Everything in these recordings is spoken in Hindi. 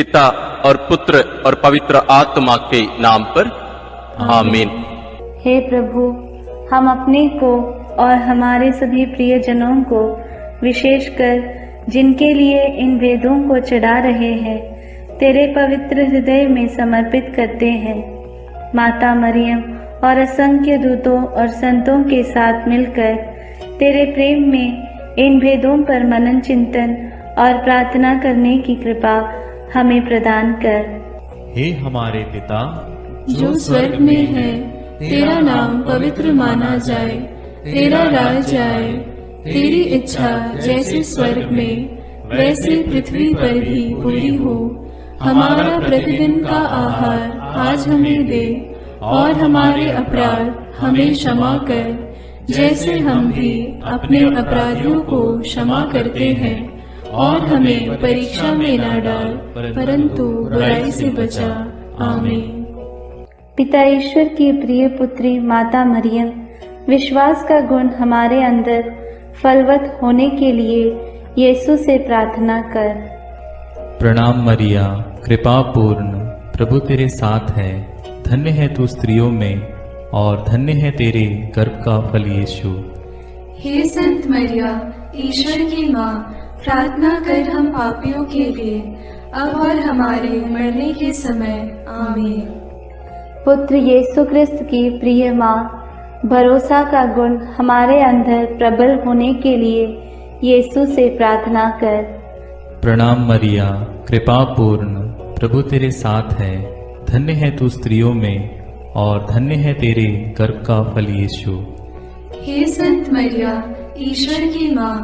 पिता और पुत्र और पवित्र आत्मा के नाम पर आमीन। हे प्रभु, हम अपने को और हमारे सभी प्रियजनों को, विशेषकर जिनके लिए इन भेदों को चढ़ा रहे हैं, तेरे पवित्र हृदय में समर्पित करते हैं। माता मरियम और असंख्य दूतों और संतों के साथ मिलकर तेरे प्रेम में इन भेदों पर मनन चिंतन और प्रार्थना करने की कृपा हमें प्रदान कर। हे हमारे पिता जो स्वर्ग में है, तेरा नाम पवित्र माना जाए, तेरा राज आए, तेरी इच्छा जैसे स्वर्ग में वैसे पृथ्वी पर भी पूरी हो। हमारा प्रतिदिन का आहार आज हमें दे, और हमारे अपराध हमें क्षमा कर, जैसे हम भी अपने अपराधियों को क्षमा करते हैं, और हमें परीक्षा में न डाल, परंतु बुराई से बचा। आमीन। पिता ईश्वर की प्रिय पुत्री माता मरियम, विश्वास का गुण हमारे अंदर फलवत होने के लिए यीशु से प्रार्थना कर। प्रणाम मरिया, कृपा पूर्ण, प्रभु तेरे साथ है। धन्य है तू स्त्रियों में, और धन्य है तेरे गर्भ का फल यीशु। हे संत मरिया, ईश्वर की माँ, प्रार्थना कर हम पापियों के लिए, अब और हमारे मरने के समय। आमीन। पुत्र यीशु क्रिस्त की प्रिय माँ, भरोसा का गुण हमारे अंदर प्रबल होने के लिए यीशु से प्रार्थना कर। प्रणाम मरिया, कृपा पूर्ण, प्रभु तेरे साथ है। धन्य है तू स्त्रियों में, और धन्य है तेरे गर्भ का फल यीशु। हे संत मरिया, ईश्वर की माँ,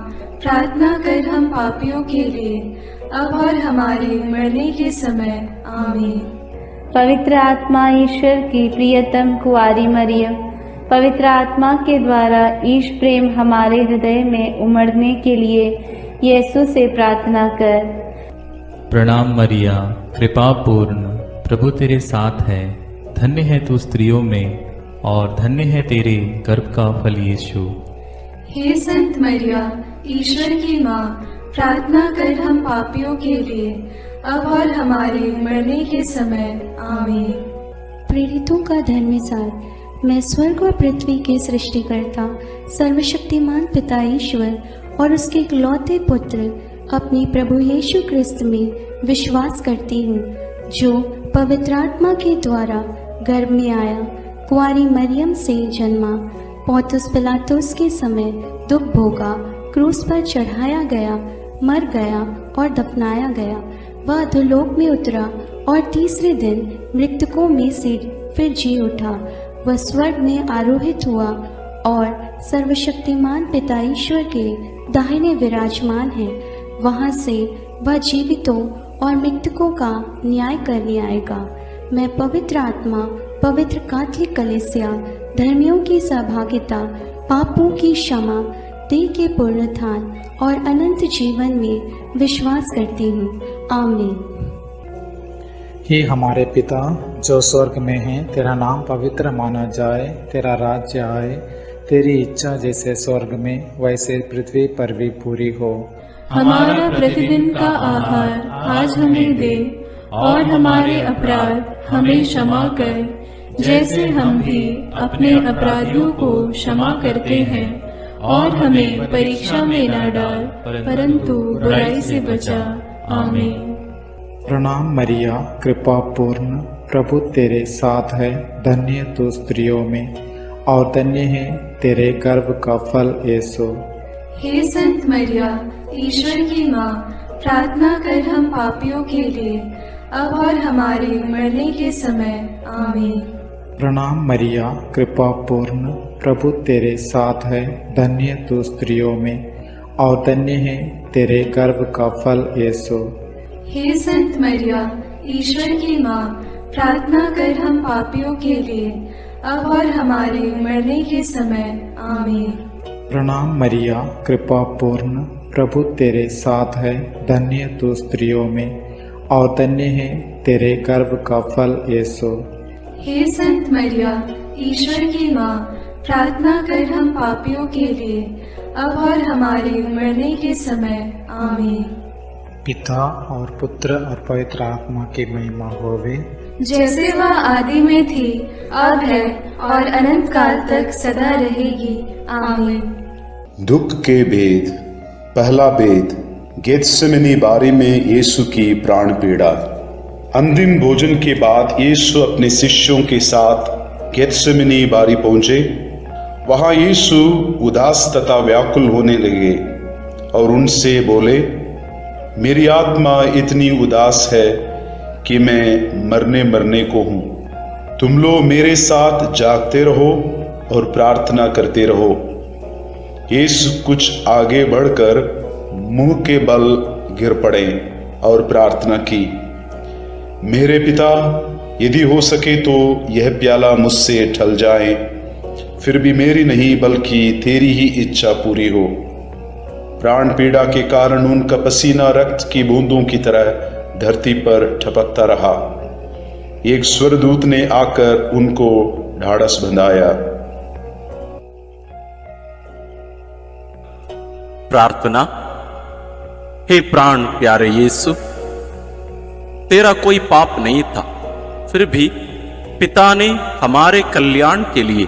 प्रार्थना कर हम पापियों के लिए, अब और हमारे मरने के समय। आमीन। पवित्र आत्मा ईश्वर की प्रियतम कुंवारी मरियम, पवित्र आत्मा के द्वारा ईश प्रेम हमारे हृदय में उमड़ने के लिए यीशु से प्रार्थना कर। प्रणाम मरिया, कृपा पूर्ण, प्रभु तेरे साथ है। धन्य है तू स्त्रियों में, और धन्य है तेरे गर्भ का फल यीशु। हे संत मरिया, ईश्वर की माँ, प्रार्थना कर हम पापियों के लिए, अब और हमारे मरने के समय। आमीन। प्रेरितों का धर्मसार, मैं स्वर्ग और पृथ्वी के सृष्टिकर्ता सर्वशक्तिमान पिता ईश्वर और उसके इकलौते पुत्र अपने प्रभु यीशु क्रिस्त में विश्वास करती हूँ, जो पवित्र आत्मा के द्वारा गर्भ में आया, कुंवारी मरियम से जन्मा, पोंतुस पिलातुस के समय दुख भोगा, क्रूस पर चढ़ाया गया, मर गया और दफनाया गया। वह अधोलोक में उतरा और तीसरे दिन मृतकों में से फिर जी उठा। वह स्वर्ग में आरोहित हुआ और सर्वशक्तिमान पिता ईश्वर के दाहिने विराजमान है। वहाँ से वह जीवितों और मृतकों का न्याय करने आएगा। मैं पवित्र आत्मा, पवित्र कैथोलिक कलीसिया, धर्मियों की सहभागिता, पापों की क्षमा, देह के पुनरुत्थान और अनंत जीवन में विश्वास करती हूँ। आमीन। हे हमारे पिता जो स्वर्ग में है, तेरा नाम पवित्र माना जाए, तेरा राज्य आए, तेरी इच्छा जैसे स्वर्ग में वैसे पृथ्वी पर भी पूरी हो। हमारा प्रतिदिन का आहार आज हमें दे, और हमारे अपराध हमें क्षमा कर, जैसे हम भी अपने अपराधियों को क्षमा करते हैं, और हमें परीक्षा में न डाल, परंतु बुराई से बचा। आमीन। प्रणाम मरिया, कृपा पूर्ण, प्रभु तेरे साथ है। धन्य तू स्त्रियों में, और धन्य है तेरे गर्भ का फल यीशु। हे संत मरिया, ईश्वर की माँ, प्रार्थना कर हम पापियों के लिए, अब और हमारे मरने के समय। आमीन। प्रणाम मरिया, कृपा पूर्ण, प्रभु तेरे साथ है। धन्य तू स्त्रियों में, और धन्य है तेरे गर्भ का फल यीशु। हे संत मरिया, ईश्वर की माँ, प्रार्थना कर हम पापियों के लिए, अब और हमारे मरने के समय। आमीन। प्रणाम मरिया, कृपा पूर्ण, प्रभु तेरे साथ है। धन्य तू स्त्रियों में, और धन्य है तेरे गर्भ का फल यीशु। हे संत मरिया, ईश्वर की माँ, प्रार्थना कर हम पापियों के लिए, अब और हमारे मरने के समय। आमीन। पिता और पुत्र और पवित्र आत्मा की महिमा होवे, जैसे वह आदि में थी, अब है और अनंत काल तक सदा रहेगी। आमीन। दुख के भेद। पहला भेद, गेत्सेमनी बारी में यीशु की प्राण पीड़ा। अंतिम भोजन के बाद यीशु अपने शिष्यों के साथ गेत्सेमनी बारी पहुंचे। वहां यीशु उदास तथा व्याकुल होने लगे और उनसे बोले, मेरी आत्मा इतनी उदास है कि मैं मरने को हूं। तुम लोग मेरे साथ जागते रहो और प्रार्थना करते रहो। यीशु कुछ आगे बढ़कर मुंह के बल गिर पड़े और प्रार्थना की, मेरे पिता, यदि हो सके तो यह प्याला मुझसे टल जाए, फिर भी मेरी नहीं बल्कि तेरी ही इच्छा पूरी हो। प्राण पीड़ा के कारण उनका पसीना रक्त की बूंदों की तरह धरती पर टपकता रहा। एक स्वर्गदूत ने आकर उनको ढाढ़स बंधाया। प्रार्थना। हे प्राण प्यारे यीशु, तेरा कोई पाप नहीं था, फिर भी पिता ने हमारे कल्याण के लिए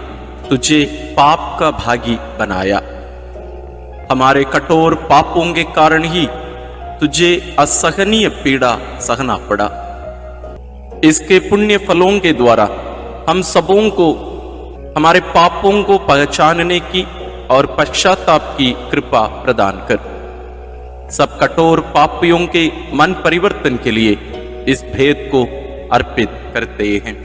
तुझे पाप का भागी बनाया। हमारे कठोर पापों के कारण ही तुझे असहनीय पीड़ा सहना पड़ा। इसके पुण्य फलों के द्वारा हम सबों को हमारे पापों को पहचानने की और पश्चाताप की कृपा प्रदान कर। सब कठोर पापियों के मन परिवर्तन के लिए इस भेद को अर्पित करते हैं।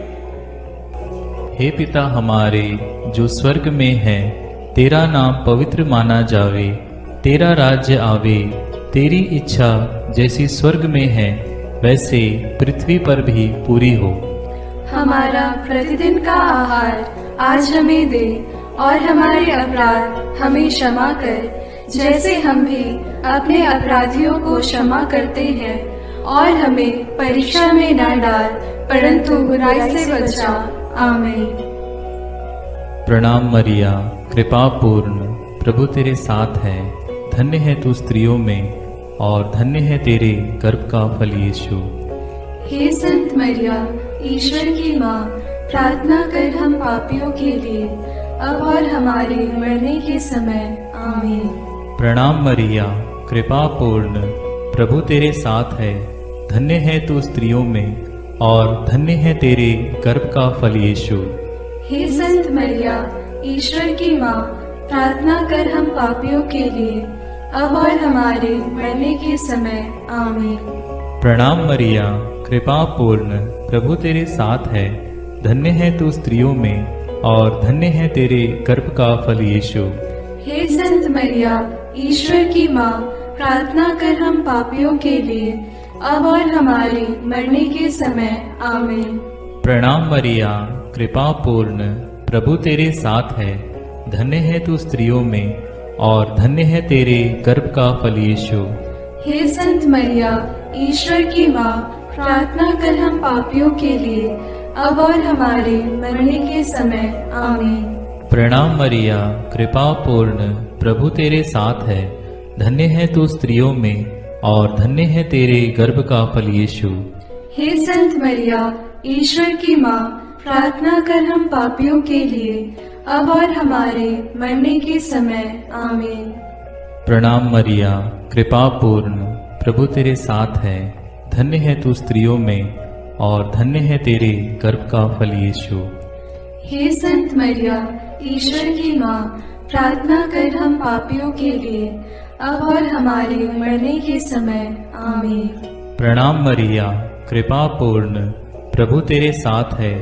हे पिता हमारे जो स्वर्ग में है, तेरा नाम पवित्र माना जावे, तेरा राज्य आवे, तेरी इच्छा जैसी स्वर्ग में है वैसे पृथ्वी पर भी पूरी हो। हमारा प्रतिदिन का आहार आज हमें दे और हमारे अपराध हमें क्षमा कर, जैसे हम भी अपने अपराधियों को क्षमा करते हैं, और हमें परीक्षा में न डाल, परंतु बुराई से बचा। आमीन। प्रणाम मरिया, कृपा पूर्ण, प्रभु तेरे साथ है। धन्य है तू स्त्रियों में और धन्य है तेरे गर्भ का फल यीशु। हे संत मरिया, ईश्वर की माँ, प्रार्थना कर हम पापियों के लिए, अब और हमारे मरने के समय। आमीन। प्रणाम मरिया, कृपा पूर्ण, प्रभु तेरे साथ है। धन्य है तू स्त्रियों में और धन्य है तेरे गर्भ का फल यीशु। हे संत मरिया, ईश्वर की माँ, प्रार्थना कर हम पापियों के लिए, अब और हमारे मरने के समय। आमीन। प्रणाम मरिया, कृपा पूर्ण, प्रभु तेरे साथ है। धन्य है तू स्त्रियों में और धन्य है तेरे गर्भ का फल यीशु। हे संत मरिया, ईश्वर की माँ, प्रार्थना कर हम पापियों के लिए, अब और हमारे मरने के समय। आमीन। प्रणाम मरिया, कृपा पूर्ण, प्रभु तेरे साथ है। धन्य है तू स्त्रियों में और धन्य है तेरे गर्भ का फल यीशु। हे संत मरिया, ईश्वर की माँ, प्रार्थना कर हम पापियों के लिए, अब और हमारे मरने के समय। आमीन। प्रणाम मरिया, कृपा पूर्ण, प्रभु तेरे साथ है। धन्य है तू स्त्रियों में और धन्य है तेरे गर्भ का फल यीशु। हे संत मरिया, ईश्वर की माँ, प्रार्थना कर हम पापियों के लिए, अब और हमारे मरने के समय। आमीन। प्रणाम मरिया, कृपा पूर्ण, प्रभु तेरे साथ है। धन्य है तू स्त्रियों में और धन्य है तेरे गर्भ का फल यीशु। हे संत मरिया, ईश्वर की माँ, प्रार्थना कर हम पापियों के लिए, अब और हमारे मरने के समय। आमीन। प्रणाम मरिया, कृपा पूर्ण, प्रभु तेरे साथ है।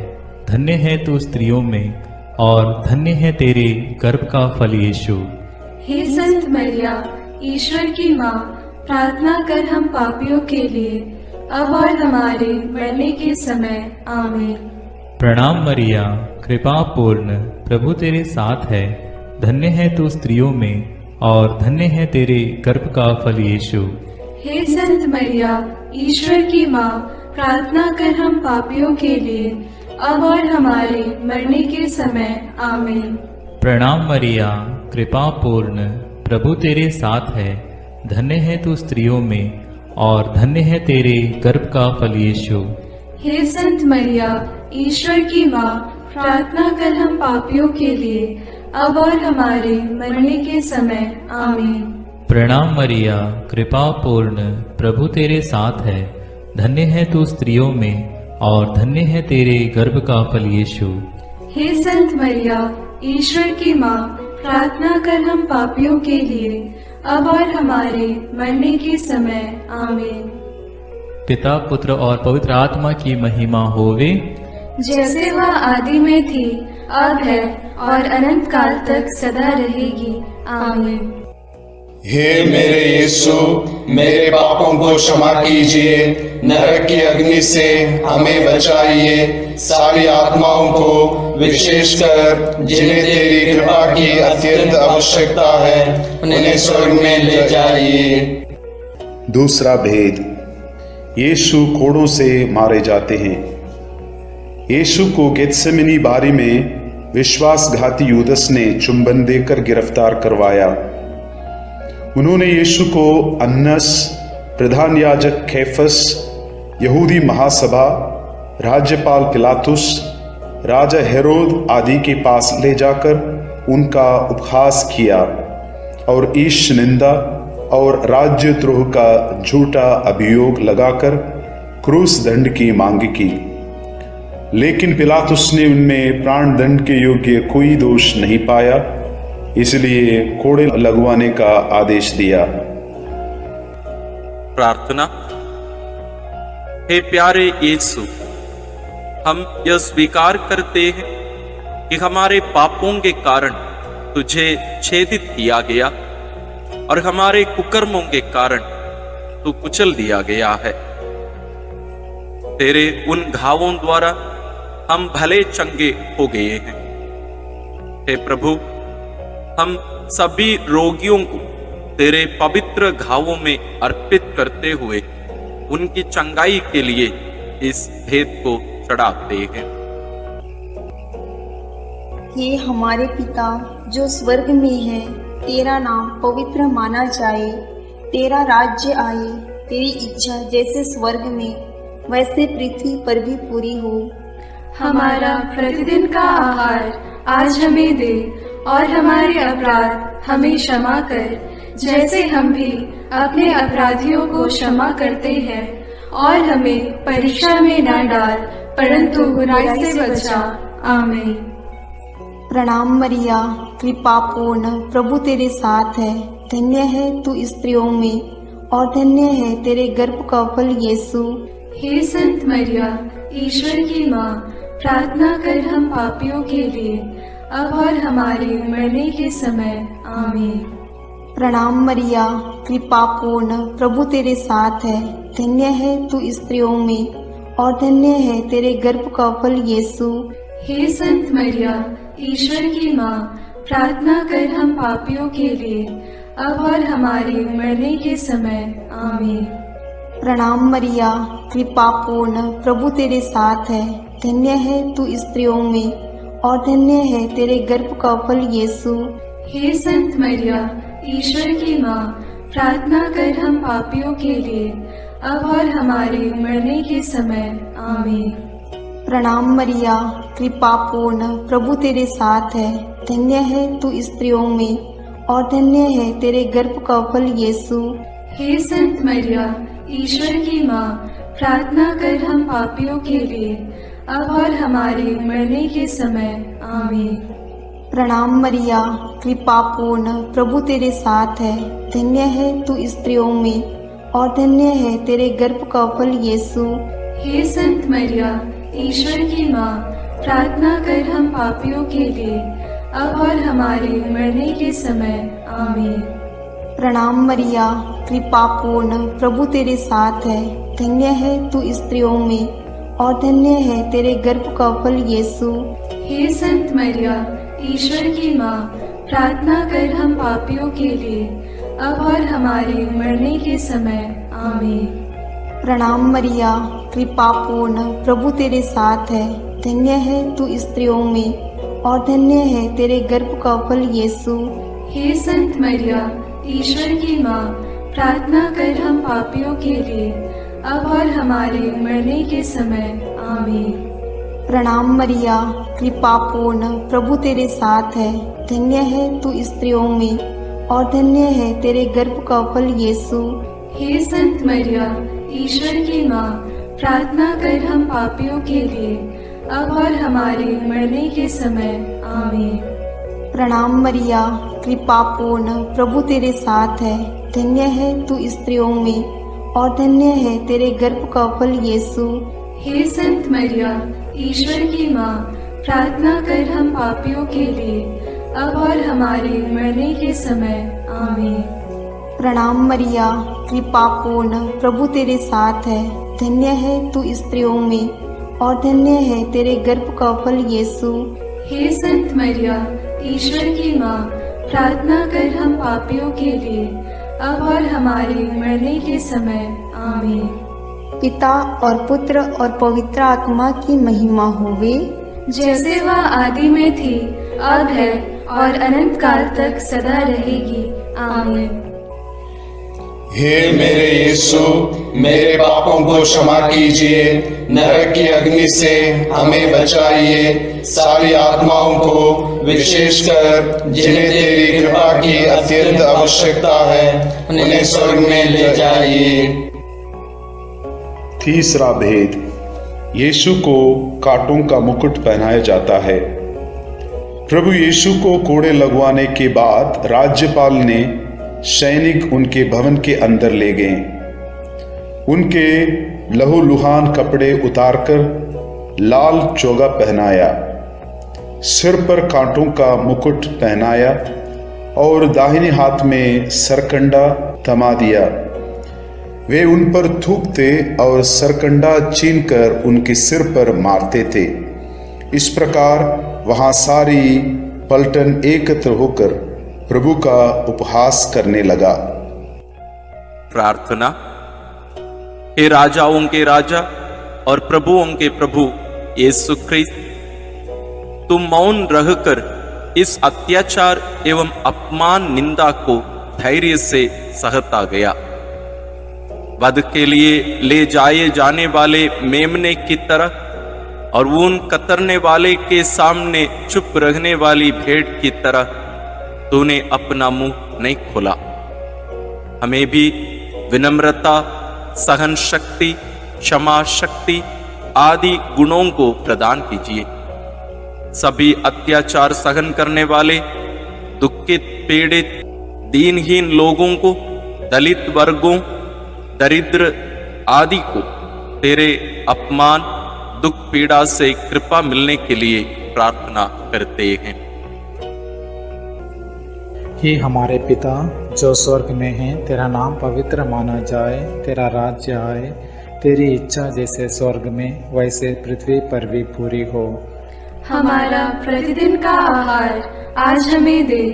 धन्य है तू स्त्रियों में और धन्य है तेरे गर्भ का फल यीशु। हे संत मरिया, ईश्वर की माँ, प्रार्थना कर हम पापियों के लिए, अब और हमारे मरने के समय। आमीन। प्रणाम मरिया, कृपा पूर्ण, प्रभु तेरे साथ है। धन्य है तू स्त्रियों में और धन्य है तेरे गर्भ का फल यीशु। हे संत मरिया, ईश्वर की माँ, प्रार्थना कर हम पापियों के लिए, अब और हमारे मरने के समय। आमीन। प्रणाम मरिया, कृपा पूर्ण, प्रभु तेरे साथ है। धन्य है तू स्त्रियों में और धन्य है तेरे गर्भ का फल यीशु। हे संत मरिया, ईश्वर की माँ, प्रार्थना कर हम पापियों के लिए, अब और हमारे मरने के समय। आमीन। प्रणाम मरिया, कृपा पूर्ण, प्रभु तेरे साथ है। धन्य है तू स्त्रियों में और धन्य है तेरे गर्भ का फल यीशु। हे संत मरिया, ईश्वर की माँ, प्रार्थना कर हम पापियों के लिए, अब और हमारे मरने के समय। आमीन। पिता, पुत्र और पवित्र आत्मा की महिमा होवे, जैसे वह आदि में थी, अब है और अनंत काल तक सदा रहेगी। आमीन। हे मेरे यीशु, मेरे पापों को क्षमा कीजिए, नरक की अग्नि से हमें बचाइए, सारी आत्माओं को, विशेषकर जिन्हें तेरी कृपा की अत्यंत आवश्यकता है, उन्हें स्वर्ग में ले जाइए। दूसरा भेद, यीशु कोड़ों से मारे जाते हैं। यीशु को गेत्सेमनी बारी में विश्वासघाती यूदस ने चुंबन देकर गिरफ्तार करवाया। उन्होंने यीशु को अन्नस, प्रधान याजक कैफस, यहूदी महासभा, राज्यपाल पिलातुस, राजा हेरोद आदि के पास ले जाकर उनका उपहास किया और ईश निंदा और राज्यद्रोह का झूठा अभियोग लगाकर क्रूस दंड की मांग की। लेकिन पिलातुस ने उनमें प्राण दंड के योग्य कोई दोष नहीं पाया, इसलिए कोड़े लगवाने का आदेश दिया। प्रार्थना। हे प्यारे यीशु, हम यह स्वीकार करते हैं कि हमारे पापों के कारण तुझे छेदित किया गया और हमारे कुकर्मों के कारण तू कुचल दिया गया है। तेरे उन घावों द्वारा हम भले चंगे हो गए हैं। हे प्रभु, हम सभी रोगियों को तेरे पवित्र घावों में अर्पित करते हुए उनकी चंगाई के लिए इस भेद को चढ़ाते हैं। हे हमारे पिता जो स्वर्ग में है, तेरा नाम पवित्र माना जाए, तेरा राज्य आए, तेरी इच्छा जैसे स्वर्ग में वैसे पृथ्वी पर भी पूरी हो। हमारा प्रतिदिन का आहार आज हमें दे और हमारे अपराध हमें क्षमा कर, जैसे हम भी अपने अपराधियों को क्षमा करते हैं, और हमें परीक्षा में न डाल, परंतु बुराई से बचा। आमीन। प्रणाम मरिया, कृपा पूर्ण, प्रभु तेरे साथ है। धन्य है तू स्त्रियों में और धन्य है तेरे गर्भ का फल यीशु। हे संत मरिया, ईश्वर की माँ, प्रार्थना कर हम पापियों के लिए, अब और हमारे मरने के समय। आमीन। प्रणाम मरिया, कृपा पूर्ण, प्रभु तेरे साथ है। धन्य है तू स्त्रियों में और धन्य है तेरे गर्भ का फल यीशु। हे संत मरिया, ईश्वर की माँ, प्रार्थना कर हम पापियों के लिए, अब और हमारे मरने के समय। आमीन। प्रणाम मरिया, कृपा पूर्ण, प्रभु तेरे साथ है। धन्य है तू स्त्रियों में और धन्य है तेरे गर्भ का फल यीशु। हे संत मरिया, ईश्वर की माँ, प्रार्थना कर हम पापियों के लिए, अब और हमारे मरने के समय। आमीन। प्रणाम मरिया, कृपा पूर्ण, प्रभु तेरे साथ है। धन्य है तू स्त्रियों में और धन्य है तेरे गर्भ का फल यीशु। हे संत मरिया, ईश्वर की माँ, प्रार्थना कर हम पापियों के लिए, अब और हमारे मरने के समय। आमीन। प्रणाम मरिया, कृपा पूर्ण, प्रभु तेरे साथ है। धन्य है तू स्त्रियों में और धन्य है तेरे गर्भ का फल यीशु। हे संत मरिया, ईश्वर की माँ, प्रार्थना कर हम पापियों के लिए, अब और हमारे मरने के समय। आमीन। प्रणाम मरिया, कृपा पूर्ण, प्रभु तेरे साथ है। धन्य है तू स्त्रियों में और धन्य है तेरे गर्भ का फल यीशु। हे संत मरिया, ईश्वर की माँ, प्रार्थना कर हम पापियों के लिए, अब और हमारे मरने के समय। आमीन। प्रणाम मरिया, कृपा पूर्ण, प्रभु तेरे साथ है। धन्य है तू स्त्रियों में और धन्य है तेरे गर्भ का फल यीशु। हे संत मरिया, ईश्वर की माँ, प्रार्थना कर हम पापियों के लिए, अब और हमारे मरने के समय। आमीन। प्रणाम मरिया, कृपा पूर्ण, प्रभु तेरे साथ है। धन्य है तू स्त्रियों में और धन्य है तेरे गर्भ का फल यीशु। हे संत मरिया, ईश्वर की माँ, प्रार्थना कर हम पापियों के लिए, अब और हमारे मरने के समय। आमीन। प्रणाम मरिया, कृपा पूर्ण, प्रभु तेरे साथ है। धन्य है तू स्त्रियों में और धन्य है तेरे गर्भ का फल यीशु। हे संत मरिया, ईश्वर की माँ, प्रार्थना कर हम पापियों के लिए, अब और हमारे मरने के समय। आमीन। प्रणाम मरिया, कृपा पूर्ण, प्रभु तेरे साथ है। धन्य है तू स्त्रियों में और धन्य है तेरे गर्भ का फल यीशु। हे संत मरिया, ईश्वर की माँ, प्रार्थना कर हम पापियों के लिए, अब और हमारे मरने के समय। आमीन। पिता और पुत्र और पवित्र आत्मा की महिमा होवे, जैसे वह आदि में थी, अब है और अनंत काल तक सदा रहेगी। आमीन। हे मेरे यीशु, मेरे पापों को क्षमा कीजिए, नरक की अग्नि से हमें बचाइए, सारी आत्माओं को, विशेषकर जिन्हें तेरी कृपा की अत्यंत आवश्यकता है, उन्हें स्वर्ग में ले जाइए। तीसरा भेद, यीशु को कांटों का मुकुट पहनाया जाता है। प्रभु यीशु को कोड़े लगवाने के बाद राज्यपाल ने सैनिक उनके भवन के अंदर ले गए। उनके लहूलुहान कपड़े उतारकर लाल चोगा पहनाया, सिर पर कांटों का मुकुट पहनाया और दाहिने हाथ में सरकंडा थमा दिया। वे उन पर थूकते और सरकंडा छीनकर उनके सिर पर मारते थे। इस प्रकार वहां सारी पलटन एकत्र होकर प्रभु का उपहास करने लगा। प्रार्थना। हे राजाओं के राजा और प्रभुओं के प्रभु यीशु ख्रिस्त, तुम मौन रहकर इस अत्याचार एवं अपमान निंदा को धैर्य से सहता गया। वध के लिए ले जाए जाने वाले मेमने की तरह और ऊन कतरने वाले के सामने चुप रहने वाली भेड़ की तरह तूने अपना मुंह नहीं खोला। हमें भी विनम्रता, सहन शक्ति, क्षमा शक्ति आदि गुणों को प्रदान कीजिए। सभी अत्याचार सहन करने वाले, दुखित, पीड़ित, दीनहीन लोगों को, दलित वर्गों, दरिद्र आदि को तेरे अपमान, दुख, पीड़ा से कृपा मिलने के लिए प्रार्थना करते हैं। हे हमारे पिता जो स्वर्ग में है, तेरा नाम पवित्र माना जाए, तेरा राज्य आए, तेरी इच्छा जैसे स्वर्ग में वैसे पृथ्वी पर भी पूरी हो। हमारा प्रतिदिन का आहार आज हमें दे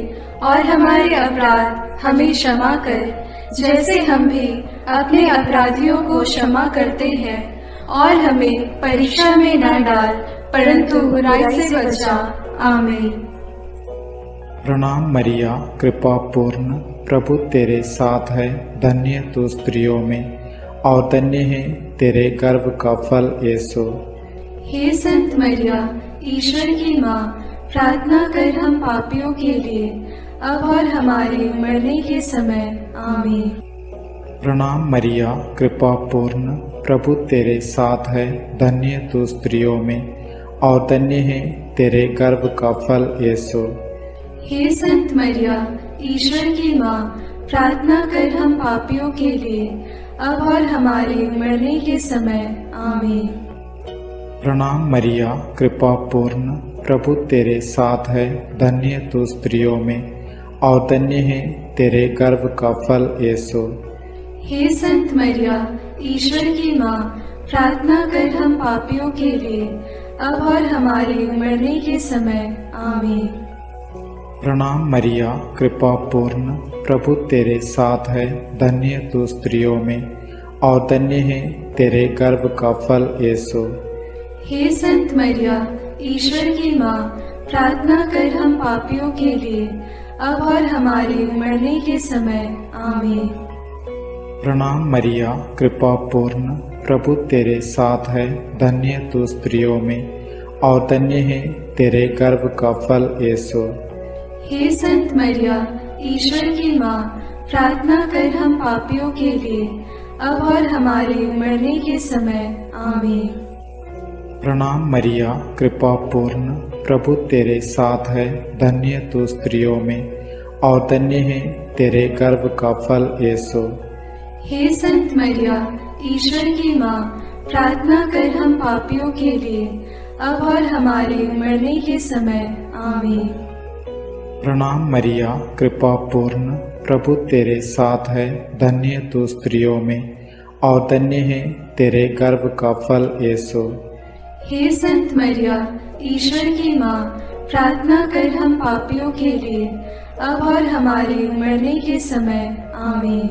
और हमारे अपराध हमें क्षमा कर, जैसे हम भी अपने अपराधियों को क्षमा करते हैं, और हमें परीक्षा में न डाल, परंतु बुराई से बचा। आमीन। प्रणाम मरिया, कृपा पूर्ण, प्रभु तेरे साथ है। धन्य तू स्त्रियों में और धन्य है तेरे गर्भ का फल यीशु। हे संत मरिया, ईश्वर की माँ, प्रार्थना कर हम पापियों के लिए, अब और हमारे मरने के समय। आमीन। प्रणाम मरिया, कृपा पूर्ण, प्रभु तेरे साथ है। धन्य तू स्त्रियों में और धन्य है तेरे गर्भ का फल यीशु। हे संत मरिया, ईश्वर की माँ, प्रार्थना कर हम पापियों के लिए, अब और हमारे मरने के समय। आमीन। प्रणाम मरिया, कृपा पूर्ण, प्रभु तेरे साथ है। धन्य तू स्त्रियों में और धन्य है तेरे गर्भ का फल यीशु। हे संत मरिया, ईश्वर की माँ, प्रार्थना कर हम पापियों के लिए, अब और हमारे मरने के समय। आमीन। प्रणाम मरिया, कृपा पूर्ण, प्रभु तेरे साथ है। धन्य तू स्त्रियों में और धन्य है तेरे गर्भ का फल यीशु। हे संत मरिया, ईश्वर की माँ, प्रार्थना कर हम पापियों के लिए, अब और हमारे मरने के समय। आमीन। प्रणाम मरिया, कृपा पूर्ण, प्रभु तेरे साथ है, धन्य तू स्त्रियों में और धन्य है तेरे गर्भ का फल यीशु। हे संत मरिया, ईश्वर की माँ, प्रार्थना कर हम पापियों के लिए, अब और हमारे मरने के समय। आमीन। प्रणाम मरिया, कृपा पूर्ण, प्रभु तेरे साथ है, धन्य तू स्त्रियों में और धन्य है तेरे गर्भ का फल यीशु। हे संत मरिया, ईश्वर की माँ, प्रार्थना कर हम पापियों के लिए, अब और हमारे मरने के समय। आमीन। प्रणाम मरिया, कृपा पूर्ण, प्रभु तेरे साथ है, धन्य तू स्त्रियों में और धन्य है तेरे गर्भ का फल यीशु। हे संत मरिया, ईश्वर की माँ, प्रार्थना कर हम पापियों के लिए, अब और हमारे मरने के समय। आमीन।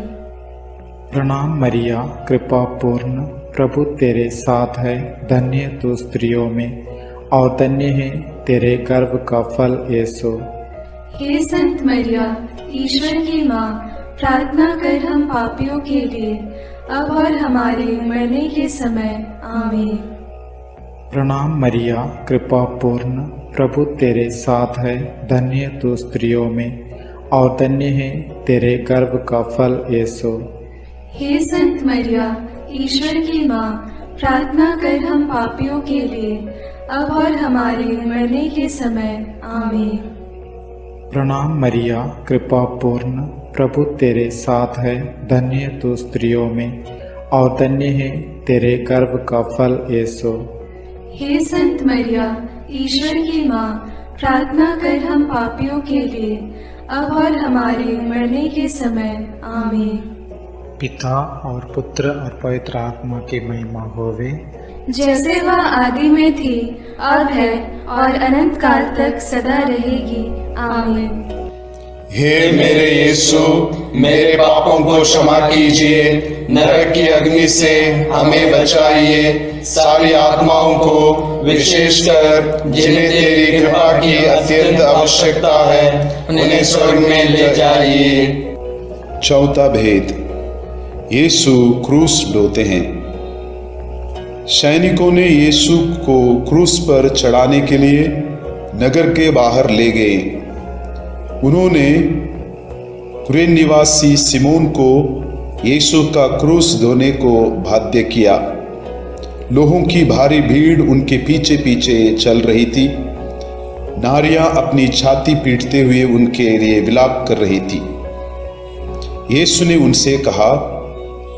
प्रणाम मरिया, कृपा पूर्ण, प्रभु तेरे साथ है, धन्य तू स्त्रियों में और धन्य है तेरे गर्भ का फल यीशु। हे संत मरिया, ईश्वर की माँ, प्रार्थना कर हम पापियों के लिए, अब और हमारे मरने के समय। आमीन। प्रणाम मरिया, कृपा पूर्ण, प्रभु तेरे साथ है, धन्य तू स्त्रियों में और धन्य है तेरे गर्भ का फल यीशु। हे संत मरिया, ईश्वर की माँ, प्रार्थना कर हम पापियों के लिए, अब और हमारे मरने के समय। आमीन। प्रणाम मरिया, कृपा पूर्ण, प्रभु तेरे साथ है, धन्य तू स्त्रियों में और धन्य है तेरे गर्भ का फल यीशु। हे संत मरिया, ईश्वर की माँ, प्रार्थना कर हम पापियों के लिए, अब और हमारे मरने के समय। आमीन। पिता और पुत्र और पवित्र आत्मा की महिमा होवे, जैसे वह आदि में थी, अब है और अनंत काल तक सदा रहेगी। आमीन। हे मेरे यीशु, मेरे पापों को क्षमा कीजिए, नरक की अग्नि से हमें बचाइए, सारी आत्माओं को विशेषकर जिन्हें तेरी कृपा की अत्यंत आवश्यकता है उन्हें स्वर्ग में ले जाइए। चौथा भेद, यीशु क्रूस ढोते हैं। सैनिकों ने यीशु को क्रूस पर चढ़ाने के लिए नगर के बाहर ले गए। उन्होंने कुरेन निवासी सिमोन को यीशु का क्रूस ढोने को बाध्य किया। लोगों की भारी भीड़ उनके पीछे पीछे चल रही थी। नारियां अपनी छाती पीटते हुए उनके लिए विलाप कर रही थी। यीशु ने उनसे कहा,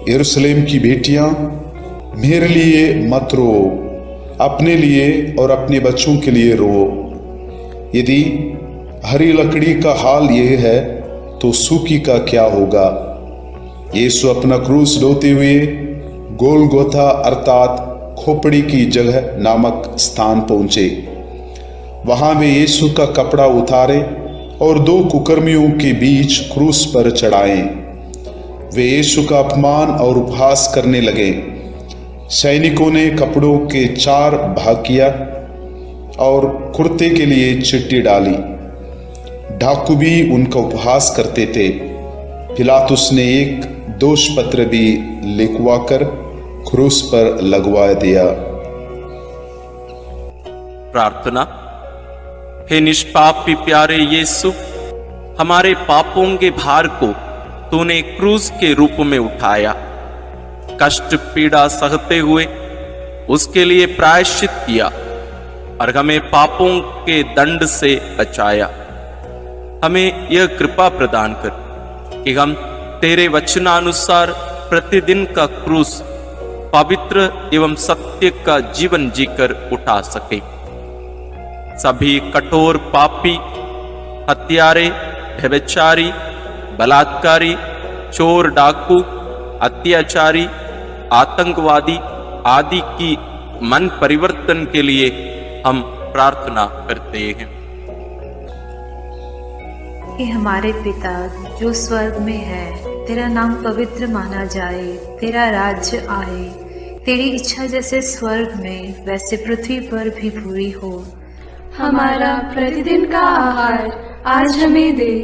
यरूशलेम की बेटियां, मेरे लिए मत रो, अपने लिए और अपने बच्चों के लिए रो। यदि हरी लकड़ी का हाल यह है तो सूखी का क्या होगा। यीशु अपना क्रूस ढोते हुए गोलगोथा अर्थात खोपड़ी की जगह नामक स्थान पहुंचे। वहां वे यीशु का कपड़ा उतारे और दो कुकर्मियों के बीच क्रूस पर चढ़ाए। वे यीशु का अपमान और उपहास करने लगे। सैनिकों ने कपड़ों के 4 भाग किया और कुर्ते के लिए चिट्ठी डाली। डाकू भी उनका उपहास करते थे। पिलातुस ने एक दोष पत्र भी लिखवाकर क्रूस पर लगवा दिया। प्रार्थना। हे निष्पापी प्यारे यीशु, हमारे पापों के भार को तूने क्रूस के रूप में उठाया। कष्ट पीड़ा सहते हुए उसके लिए प्रायश्चित किया और हमें पापों के दंड से बचाया। हमें यह कृपा प्रदान कर कि हम तेरे वचनानुसार प्रतिदिन का क्रूस पवित्र एवं सत्य का जीवन जीकर उठा सके। सभी कठोर पापी, हत्यारे, व्यभिचारी, बलात्कारी, चोर, डाकू, अत्याचारी, आतंकवादी आदि की मन परिवर्तन के लिए हम प्रार्थना करते हैं। हे हमारे पिता जो स्वर्ग में है, तेरा नाम पवित्र माना जाए, तेरा राज्य आए, तेरी इच्छा जैसे स्वर्ग में वैसे पृथ्वी पर भी पूरी हो। हमारा प्रतिदिन का आहार आज हमें दे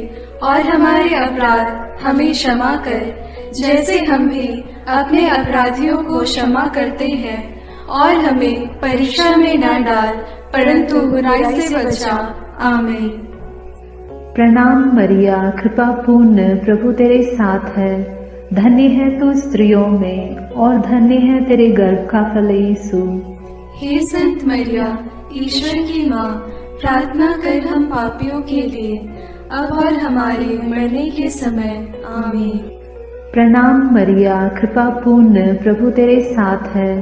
और हमारे अपराध हमें क्षमा कर, जैसे हम भी अपने अपराधियों को क्षमा करते हैं, और हमें परीक्षा में न डाल, परंतु बुराई से बचा। आमीन। प्रणाम मरिया, कृपा पूर्ण, प्रभु तेरे साथ है। धन्य है तू स्त्रियों में, और धन्य है तेरे गर्भ का फल यीशु। हे संत मरिया, ईश्वर की माँ, प्रार्थना कर हम पापियों के लिए, अब और हमारे मरने के समय। आमीन। प्रणाम मरिया, कृपा पूर्ण, प्रभु तेरे साथ है।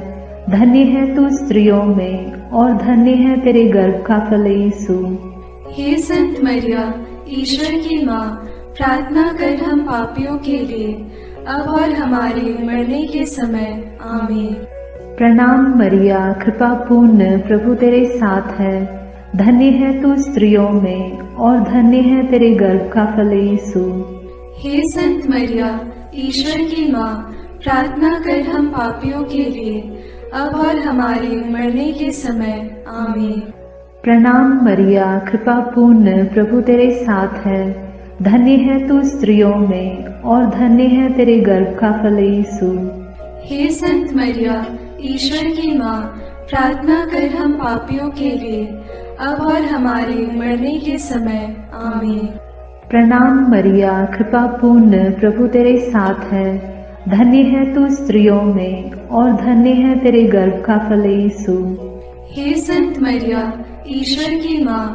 धन्य है तू स्त्रियों में, और धन्य है तेरे गर्भ का फल यीशु। हे संत मरिया, ईश्वर की माँ, प्रार्थना कर हम पापियों के लिए, अब और हमारे मरने के समय। आमीन। प्रणाम मरिया, कृपा पूर्ण, प्रभु तेरे साथ है। धन्य है तू स्त्रियों में, और धन्य है तेरे गर्भ का फल यीशु। हे संत मरिया, ईश्वर की माँ, प्रार्थना कर हम पापियों के लिए, अब और हमारे मरने के समय। आमीन। प्रणाम मरिया, कृपा पूर्ण, प्रभु तेरे साथ है। धन्य है तू स्त्रियों में, और धन्य है तेरे गर्भ का फल यीशु। हे संत मरिया, ईश्वर की माँ, प्रार्थना कर हम पापियों के लिए, अब और हमारे मरने के समय। आमीन। प्रणाम मरिया, कृपा पूर्ण, प्रभु तेरे साथ है। धन्य है तू स्त्रियों में, और धन्य है तेरे गर्भ का फल यीशु। हे संत मरिया, ईश्वर की माँ,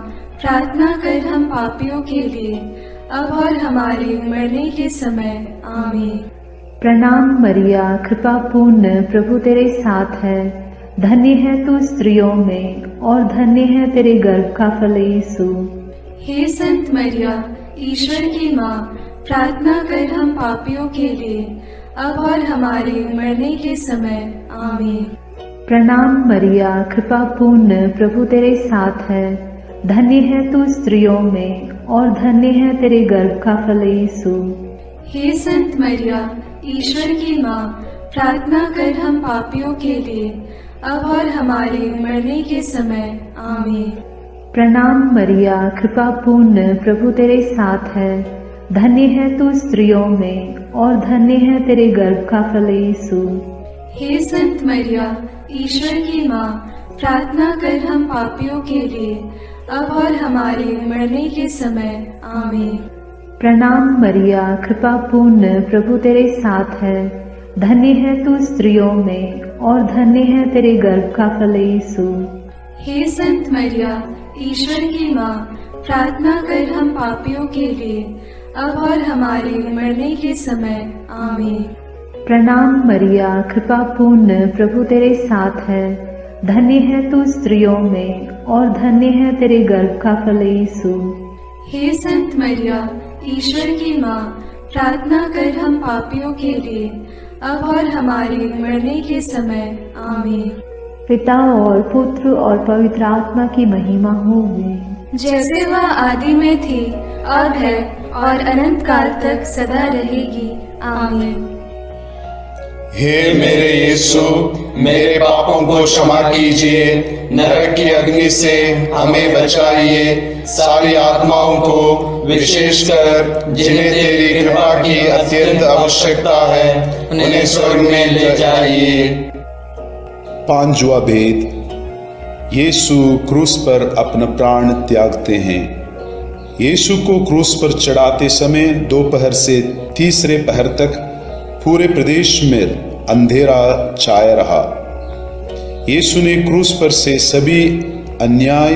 प्रार्थना कर हम पापियों के लिए, अब और हमारे मरने के समय। आमीन। प्रणाम मरिया, कृपा पूर्ण, प्रभु तेरे साथ है। धन्य है तू स्त्रियों में, और धन्य है तेरे गर्भ का फल यीशु। हे संत मरिया, ईश्वर की माँ, प्रार्थना कर हम पापियों के लिए, अब और हमारे मरने के समय। आमीन। प्रणाम मरिया, कृपा पूर्ण, प्रभु तेरे साथ है। धन्य है तू स्त्रियों में, और धन्य है तेरे गर्भ का फल यीशु। हे संत मरिया, ईश्वर की माँ, प्रार्थना कर हम पापियों के लिए, अब और हमारे मरने के समय। आमीन। प्रणाम मरिया, कृपा पूर्ण, प्रभु तेरे साथ है। धन्य है तू स्त्रियों में, और धन्य है तेरे गर्भ का फल यीशु। हे संत मरिया, ईश्वर की माँ, प्रार्थना कर हम पापियों के लिए, अब और हमारे मरने के समय। आमीन। प्रणाम मरिया, कृपा पूर्ण, प्रभु तेरे साथ है। धन्य है तू स्त्रियों में, और धन्य है तेरे गर्भ का फल यीशु। हे संत मरिया, ईश्वर की माँ, प्रार्थना कर हम पापियों के लिए, अब और हमारे मरने के समय। आमीन। प्रणाम मरिया, कृपा पूर्ण, प्रभु तेरे साथ है। धन्य है तू स्त्रियों में, और धन्य है तेरे गर्भ का फल यीशु। हे संत मरिया, ईश्वर की माँ, प्रार्थना कर हम पापियों के लिए, अब और हमारे मरने के समय। आमीन। पिता और पुत्र और पवित्र आत्मा की महिमा होगी, जैसे वह आदि में थी, अब है, और अनंत काल तक सदा रहेगी। आमीन। हे मेरे यीशु, मेरे पापों को क्षमा कीजिए, नरक की अग्नि से हमें बचाइए, सारी आत्माओं को, विशेषकर जिन्हें तेरी कृपा की अत्यंत आवश्यकता है, उन्हें स्वर्ग में ले जाइए। पांचवा भेद, यीशु क्रूस पर अपना प्राण त्यागते हैं। यीशु को क्रूस पर चढ़ाते समय दोपहर से तीसरे पहर तक पूरे प्रदेश में अंधेरा छाया रहा। यीशु ने क्रूस पर से सभी अन्याय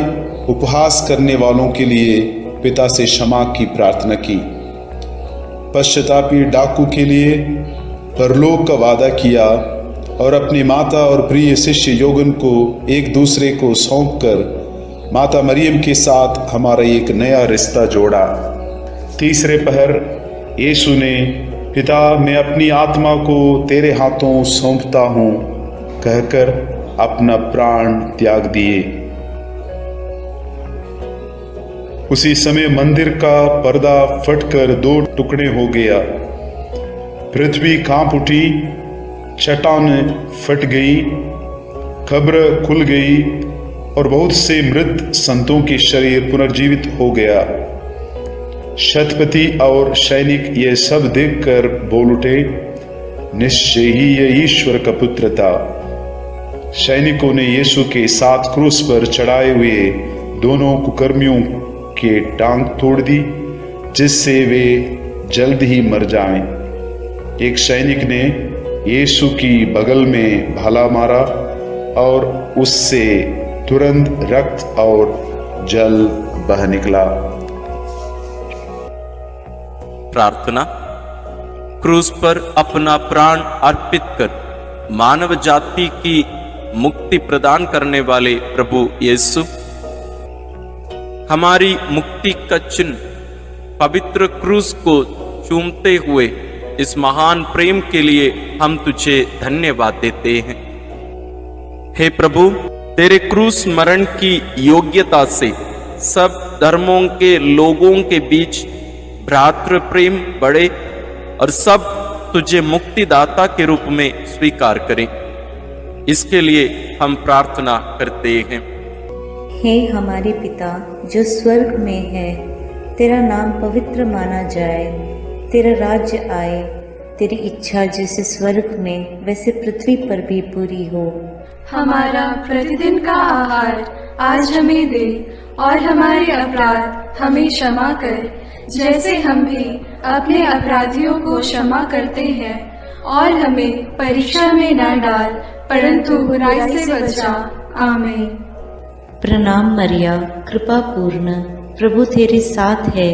उपहास करने वालों के लिए पिता से क्षमा की प्रार्थना की। पश्चातापी डाकू के लिए परलोक का वादा किया और अपनी माता और प्रिय शिष्य योगन को एक दूसरे को सौंपकर माता मरियम के साथ हमारा एक नया रिश्ता जोड़ा। तीसरे पहर यीशु ने पिता, मैं अपनी आत्मा को तेरे हाथों सौंपता हूँ कहकर अपना प्राण त्याग दिए। उसी समय मंदिर का पर्दा फटकर दो टुकड़े हो गया। पृथ्वी कांप उठी, चट्टान फट गई, कब्र खुल गई और बहुत से मृत संतों के शरीर पुनर्जीवित हो गया। शतपति और सैनिक ये सब देखकर बोल उठे, निश्चय ही यह ईश्वर का पुत्र था। सैनिकों ने यीशु के साथ क्रूस पर चढ़ाए हुए दोनों कुकर्मियों के टांग तोड़ दी, जिससे वे जल्द ही मर जाएं। एक सैनिक ने यीशु की बगल में भाला मारा और उससे तुरंत रक्त और जल बह निकला। प्रार्थना। क्रूस पर अपना प्राण अर्पित कर मानव जाति की मुक्ति प्रदान करने वाले प्रभु यीशु, हमारी मुक्ति का चिन्ह पवित्र क्रूस को चूमते हुए इस महान प्रेम के लिए हम तुझे धन्यवाद देते हैं। हे प्रभु, तेरे क्रूस मरण की योग्यता से सब धर्मों के लोगों के बीच भ्रातृ प्रेम बढ़े और सब तुझे मुक्तिदाता के रूप में स्वीकार करें। इसके लिए हम प्रार्थना करते हैं। हे हमारे पिता जो स्वर्ग में है, तेरा नाम पवित्र माना जाए, तेरा राज्य आए, तेरी इच्छा जैसे स्वर्ग में वैसे पृथ्वी पर भी पूरी हो। हमारा प्रतिदिन का आहार आज हमें दे और हमारे अपराध हमें क्षमा कर, जैसे हम भी अपने अपराधियों को क्षमा करते हैं, और हमें परीक्षा में न डाल परंतु बुराई से बचा। आमीन। प्रणाम मरिया, कृपा पूर्ण, प्रभु तेरे साथ है,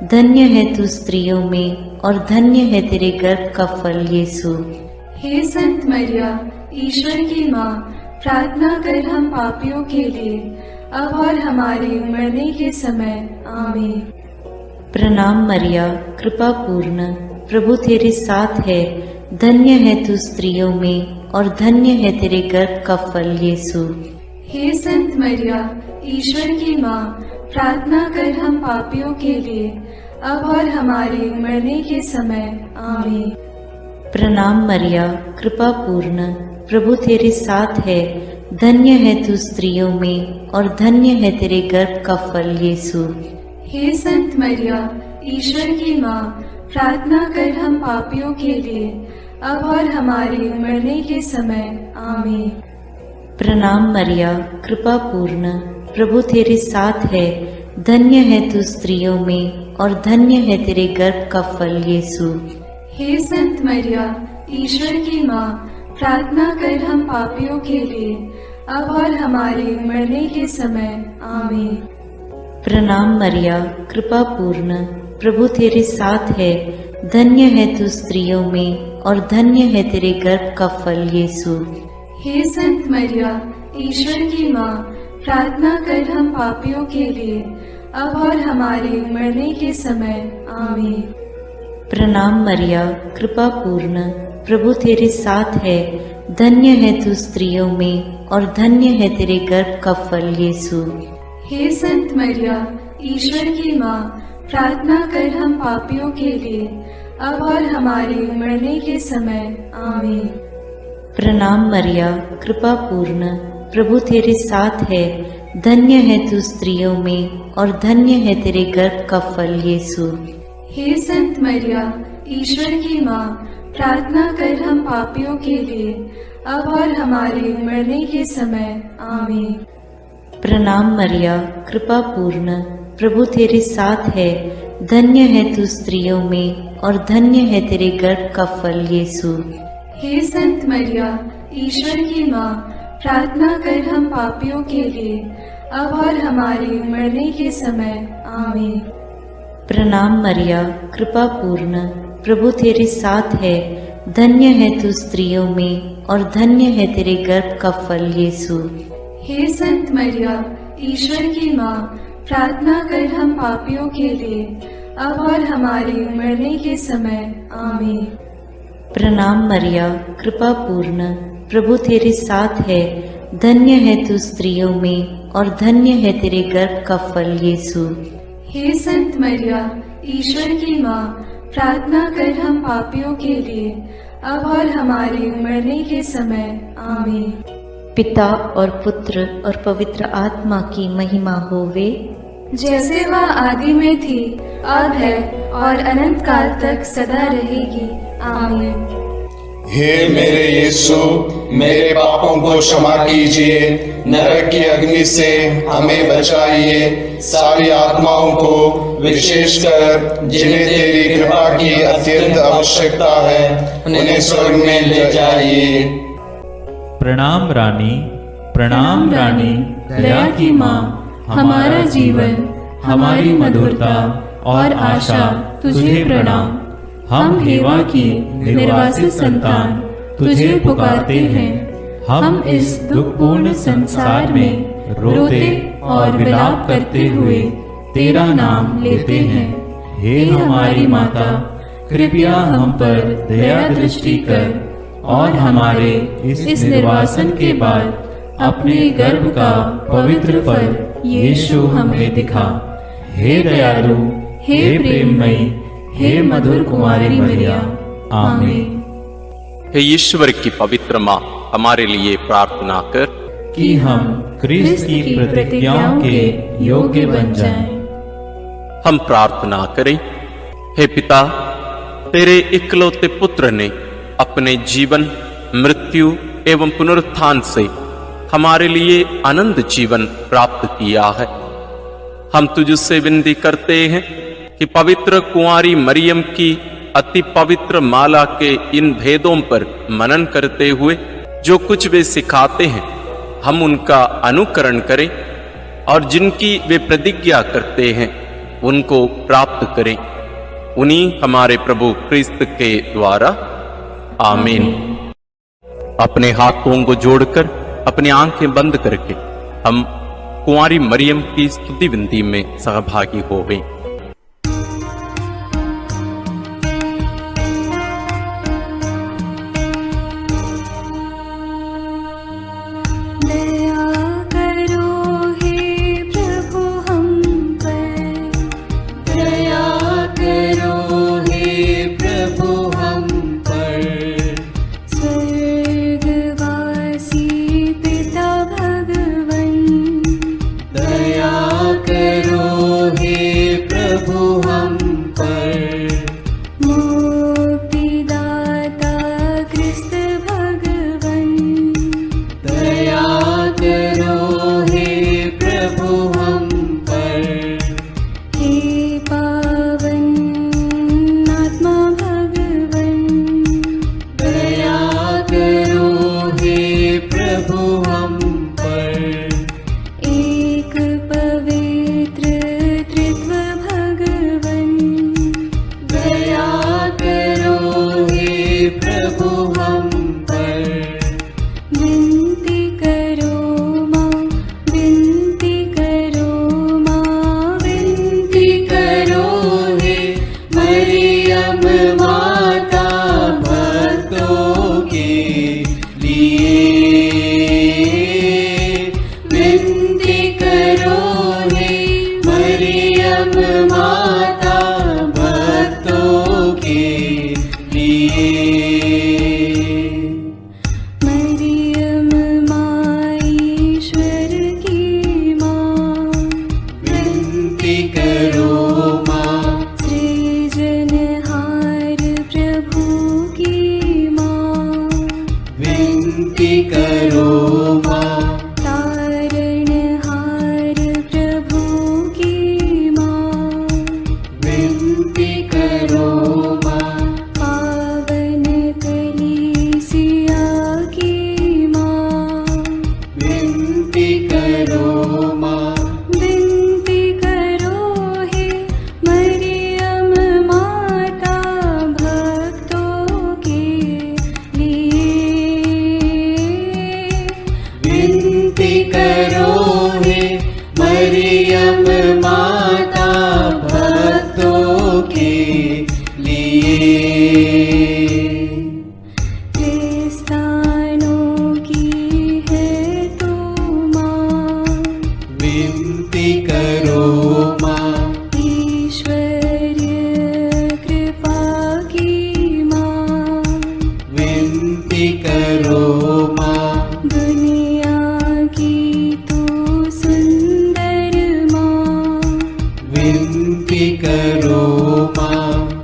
धन्य है तू स्त्रियों में और धन्य है तेरे गर्भ का फल यीशु। हे संत मरिया, ईश्वर की माँ, प्रार्थना कर हम पापियों के लिए अब और हमारे मरने के समय। आमीन। प्रणाम मरिया, कृपा पूर्ण, प्रभु तेरे साथ है, धन्य है तू स्त्रियों में और धन्य है तेरे गर्भ का फल यीशु। हे संत मरिया, ईश्वर की माँ, प्रार्थना कर हम पापियों के लिए अब और हमारे मरने के समय। आमीन। प्रणाम मरिया, कृपा पूर्ण, प्रभु तेरे साथ है, धन्य है तू स्त्रियों में और धन्य है तेरे गर्भ का फल यीशु। हे संत मरिया, ईश्वर की माँ, प्रार्थना कर हम पापियों के लिए अब और हमारे मरने के समय। आमीन। प्रणाम मरिया, कृपा पूर्ण, प्रभु तेरे साथ है, धन्य है तू स्त्रियों में और धन्य है तेरे गर्भ का फल यीशु। हे संत मरिया, ईश्वर की माँ, प्रार्थना कर हम पापियों के लिए अब और हमारे मरने के समय। आमीन। प्रणाम मरिया, कृपा पूर्ण, प्रभु तेरे साथ है, धन्य है तू स्त्रियों में और धन्य है तेरे गर्भ का फल यीशु। हे संत मरिया, ईश्वर की माँ, प्रार्थना कर हम पापियों के लिए अब और हमारे मरने के समय। आमीन। प्रणाम मरिया, कृपा पूर्ण, प्रभु तेरे साथ है, धन्य है तू स्त्रियों में और धन्य है तेरे गर्भ का फल यीशु। हे संत मरिया, ईश्वर की माँ, प्रार्थना कर हम पापियों के लिए अब और हमारे मरने के समय। आमीन। प्रणाम मरिया, कृपा पूर्ण, प्रभु तेरे साथ है, धन्य है तू स्त्रियों में और धन्य है तेरे गर्भ का फल यीशु। हे संत मरिया, ईश्वर की माँ, प्रार्थना कर हम पापियों के लिए अब और हमारे मरने के समय। आमीन। प्रणाम मरिया, कृपा पूर्ण, प्रभु तेरे साथ है, धन्य है तू स्त्रियों में और धन्य है तेरे गर्भ का फल यीशु। हे संत मरिया, ईश्वर की माँ, प्रार्थना कर हम पापियों के लिए अब और हमारे मरने के समय। आमीन। प्रणाम मरिया, कृपा पूर्ण, प्रभु तेरे साथ है, धन्य है तू स्त्रियों में और धन्य है तेरे गर्भ का फल यीशु। हे संत मरिया, ईश्वर की माँ, प्रार्थना कर हम पापियों के लिए अब और हमारे मरने के समय। आमीन। प्रणाम मरिया, कृपा पूर्ण, प्रभु तेरे साथ है, धन्य है तू स्त्रियों में और धन्य है तेरे गर्भ का फल यीशु। हे संत मरिया, ईश्वर की माँ, प्रार्थना कर हम पापियों के लिए अब और हमारे मरने के समय। आमीन। पिता और पुत्र और पवित्र आत्मा की महिमा होवे, जैसे वह आदि में थी, अब है और अनंत काल तक सदा रहेगी। आमीन। हे मेरे यीशु, मेरे पापों को क्षमा कीजिए, नरक की अग्नि से हमें बचाइए, सारी आत्माओं को विशेषकर जिन्हें तेरी कृपा की अत्यंत आवश्यकता है उन्हें स्वर्ग में ले जाइए। प्रणाम रानी, प्रणाम रानी, दया की माँ, हमारा जीवन, हमारी मधुरता और आशा तुझे प्रणाम। हम हेवा की निर्वासित संतान तुझे पुकारते हैं। हम इस दुखपूर्ण संसार में रोते और विलाप करते हुए तेरा नाम लेते हैं। हे हमारी माता, कृपया हम पर दया दृष्टि कर और हमारे इस निर्वासन के बाद अपने गर्भ का पवित्र फल यीशु हमें दिखा। हे दयालु, हे प्रेममयी, हे मधुर कुमारी मरिया, आमीन। हे ईश्वर की पवित्र माँ, हमारे लिए प्रार्थना कर कि हम क्रिस्त की प्रतिज्ञाओं के योग्य बन जाएं। हम प्रार्थना करें। हे पिता, तेरे इकलौते पुत्र ने अपने जीवन, मृत्यु एवं पुनरुत्थान से हमारे लिए अनंत जीवन प्राप्त किया है। हम तुझसे विनती करते हैं कि पवित्र कुंवारी मरियम की अति पवित्र माला के इन भेदों पर मनन करते हुए जो कुछ वे सिखाते हैं, हम उनका अनुकरण करें और जिनकी वे प्रतिज्ञा करते हैं उनको प्राप्त करें। उन्हीं हमारे प्रभु क्रिस्त के द्वारा, आमीन। अपने हाथों को जोड़कर अपनी आंखें बंद करके हम कुंवारी मरियम की स्तुति विनती में सहभागी हो गए।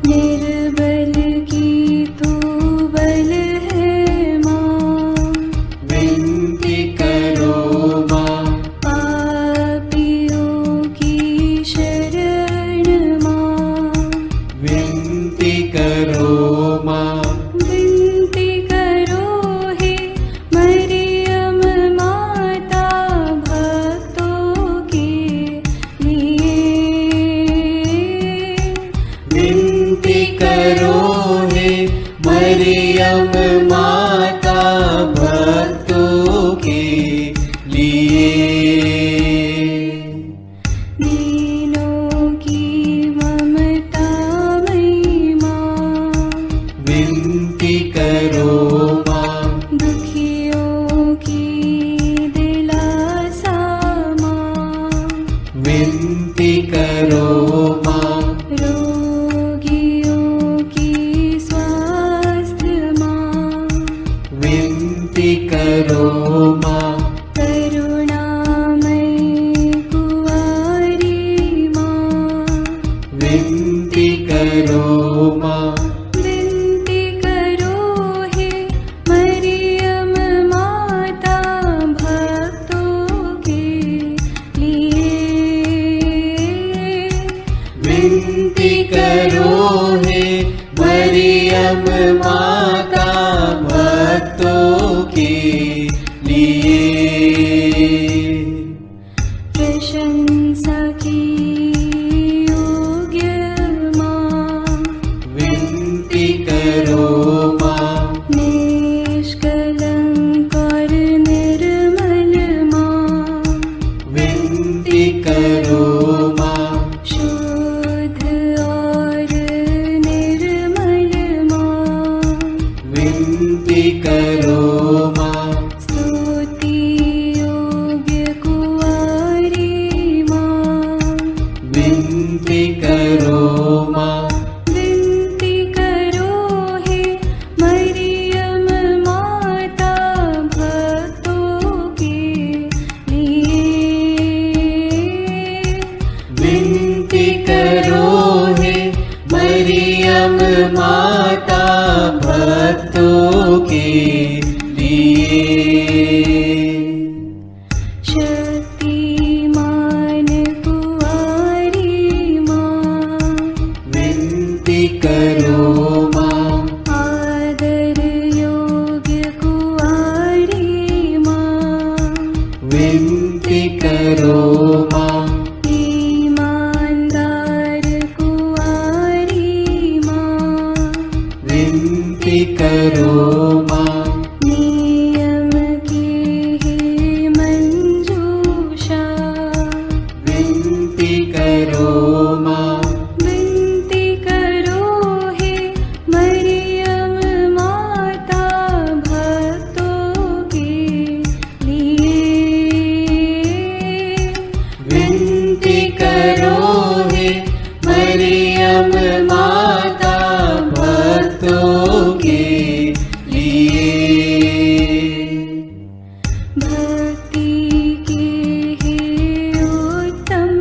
निर्बल की तू बल है मरियम माता भक्तों के लिए। प्रशंसा की योग्य माँ, विनती करो माँ। निष्कलंक और निर्मल माँ, विनती करो माँ। शुद्ध और निर्मल माँ, विनती करो माँ। स्तुति योग्य कुंवारी माँ, विनती करो माँ। विनती करो हे मरियम माता भक्तों के लिए। विनती करो हे मरियम माता भक्तों के लिए। शक्तिमान कुंवारी माँ, विनती करो माँ। आदर योग्य कुंवारी माँ, विनती करो माँ। ईमानदार कुंवारी माँ, विनती करो माँ। नियम की हे मंजूषा, विनती करो माँ। विनती करो हे मरियम माता भक्तों के लिए। विनती करो हे मरियम माता भक्तों के लिए। भक्ति के हे उत्तम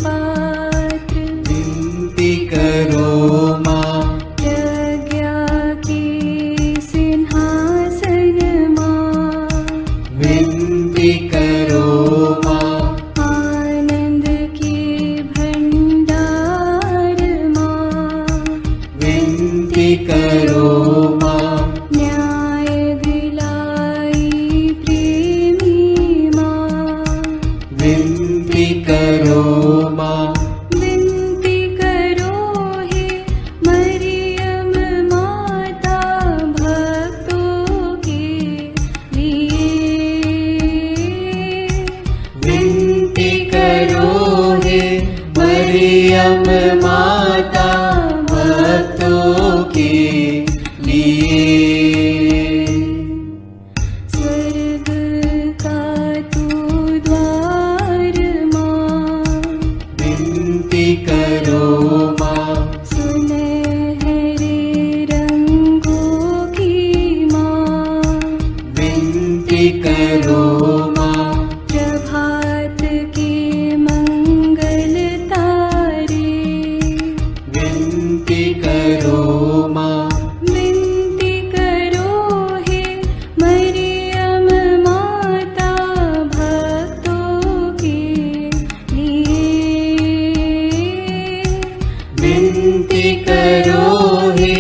पात्र, विनती करो माँ। प्रज्ञा के सिंहासन माँ, विनती करो माँ। आनंद के भंडार माँ, विनती करो माँ। न्याय दिलाई प्रेमी माँ, विनती करो माँ। विनती करो हे मरियम माता भक्तों के लिए। विनती करो हे मरियम माता भक्तों के लिए। स्वर्ग का तू द्वार माँ, विनती करो माँ। सुनहरे रंगों की माँ, विनती करो माँ। प्रभात के मंगल तारे, विनती करो माँ। विनती करो हे मरियम माता भक्तों के लिए। विनती करो हे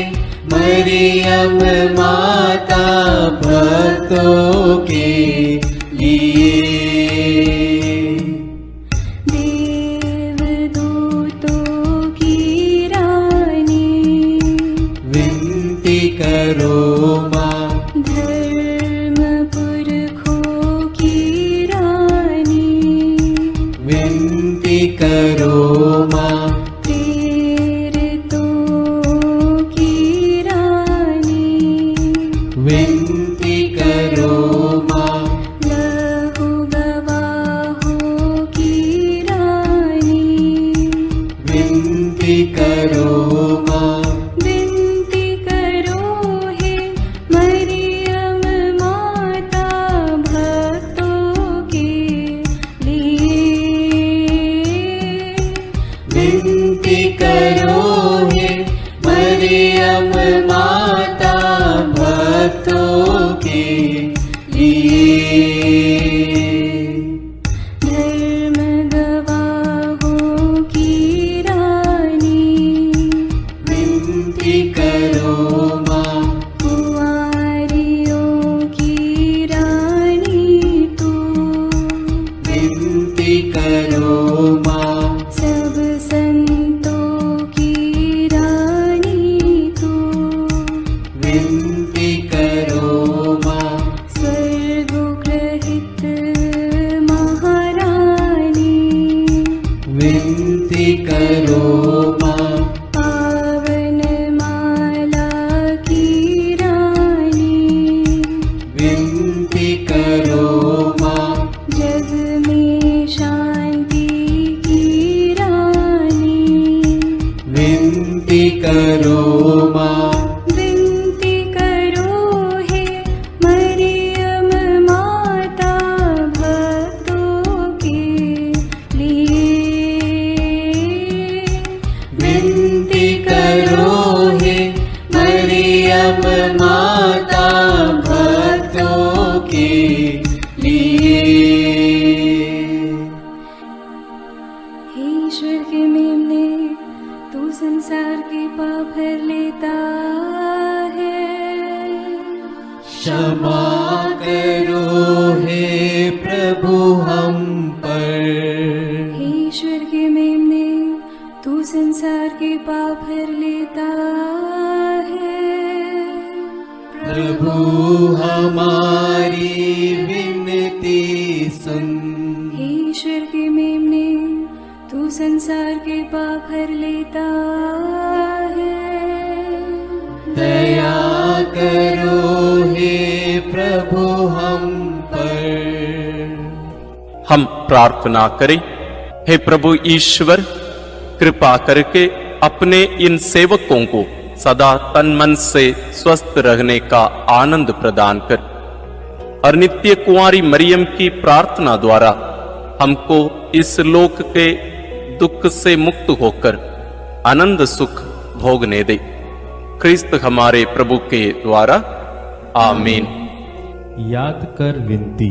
मरियम माता भक्तों के लिए। देवदूतों की रानी, विनती करो माँ। धर्म पुरखों की रानी, विनती करो माँ। प्रेरितों की रानी, विनती करो माँ। लहू गवाहों की रानी, विनती करो माँ। विनती करो हे मरियम माता भक्तों के लिए। करो माँ। सब संतों की रानी तू, विनती करो माँ। स्वर्गोग्रहित महारानी, विनती करो माँ। पावन माला की रानी, विनती करो माँ। जग में शांति की रानी, विनती करो माँ। विनती करो हे मरियम माता भक्तों के लिए। विनती करो हे मरियम माता भक्तों के लिए। हे ईश्वर के मेमने, तू संसार के पाप हर लेता है। क्षमा करो हे प्रभु हम पर। हे ईश्वर के मेमने, तू संसार के पाप हर लेता है। प्रभु हमारी विनती सुन। हे ईश्वर के मेमने, तू संसार के पाप हर लेता है। दया करो हे प्रभु हम पर। हम प्रार्थना करें। हे प्रभु ईश्वर, कृपा करके अपने इन सेवकों को सदा तन मन से स्वस्थ रहने का आनंद प्रदान कर और नित्य कुंवारी मरियम की प्रार्थना द्वारा हमको इस लोक के दुख से मुक्त होकर आनंद सुख भोगने दे। क्रिस्त हमारे प्रभु के द्वारा आमीन। याद कर विनती।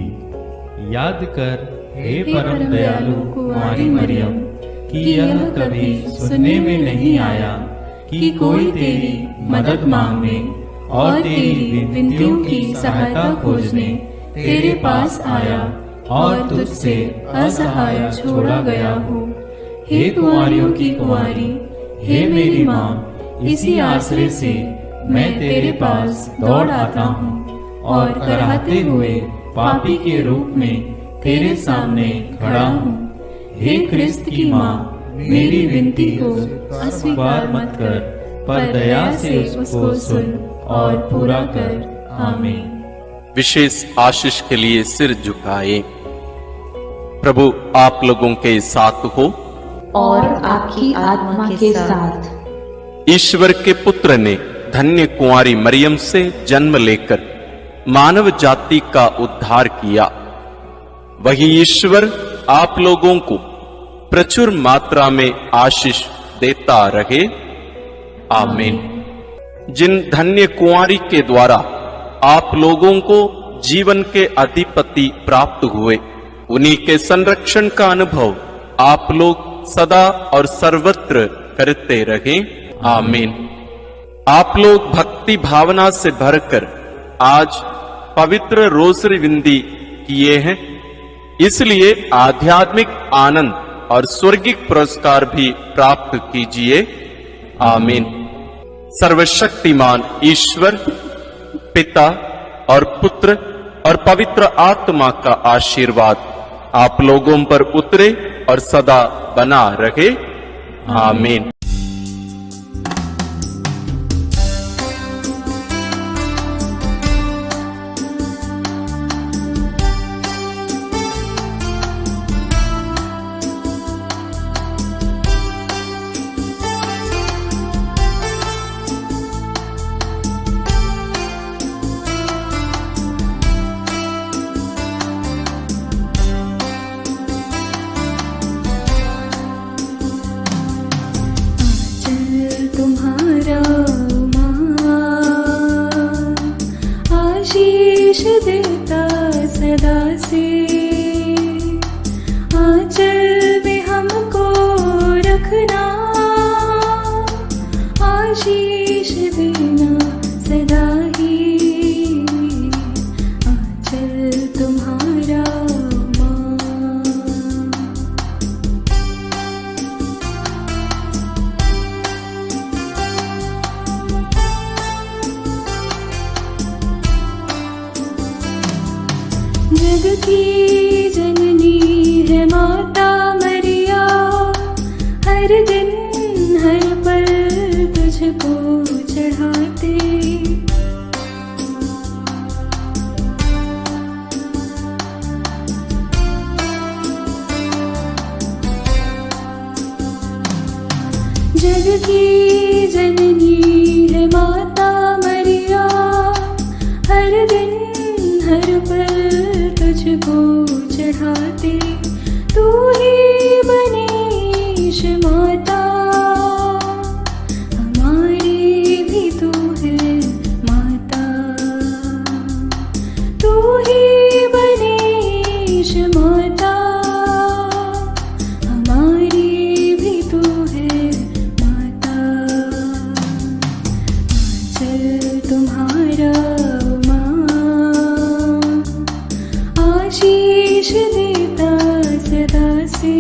याद कर हे परम दयालु कुंवारी मरियम कि यह कभी सुनने में नहीं आया कि कोई तेरी मदद मांगने और तेरी विनतियों की सहायता खोजने तेरे पास आया और तुझसे असहाय छोड़ा गया हो। हे कुंवारियों की कुंवारी, हे मेरी माँ, इसी आश्रय से मैं तेरे पास दौड़ आता हूँ और कराहते हुए पापी के रूप में तेरे सामने खड़ा हूँ। हे क्रिस्त की माँ, मेरी विनती को अस्वीकार मत कर, पर दया से उसको सुन और पूरा कर। आमीन। विशेष आशीष के लिए सिर झुकाए। प्रभु आप लोगों के साथ हो और आपकी आत्मा के साथ। ईश्वर के पुत्र ने धन्य कुंवारी मरियम से जन्म लेकर मानव जाति का उद्धार किया। वही ईश्वर आप लोगों को प्रचुर मात्रा में आशीष देता रहे। आमीन। जिन धन्य कुंवारी के द्वारा आप लोगों को जीवन के अधिपति प्राप्त हुए, उन्हीं के संरक्षण का अनुभव आप लोग सदा और सर्वत्र करते रहे। आमीन। आप लोग भक्ति भावना से भरकर आज पवित्र रोसरी विंदी किए हैं, इसलिए आध्यात्मिक आनंद और स्वर्गिक पुरस्कार भी प्राप्त कीजिए। आमीन। सर्वशक्तिमान ईश्वर पिता और पुत्र और पवित्र आत्मा का आशीर्वाद आप लोगों पर उतरे और सदा बना रहे। आमीन। स्वर्ग की जननी है माता मरिया, हर दिन हर पल तुझको चढ़ाते, तू ही बनीश माता, हमारी भी तू है माता, तू ही बनीश माता, हमारी भी तू है माता। आंचल तुम्हारा माँ आशीष देता सदा से,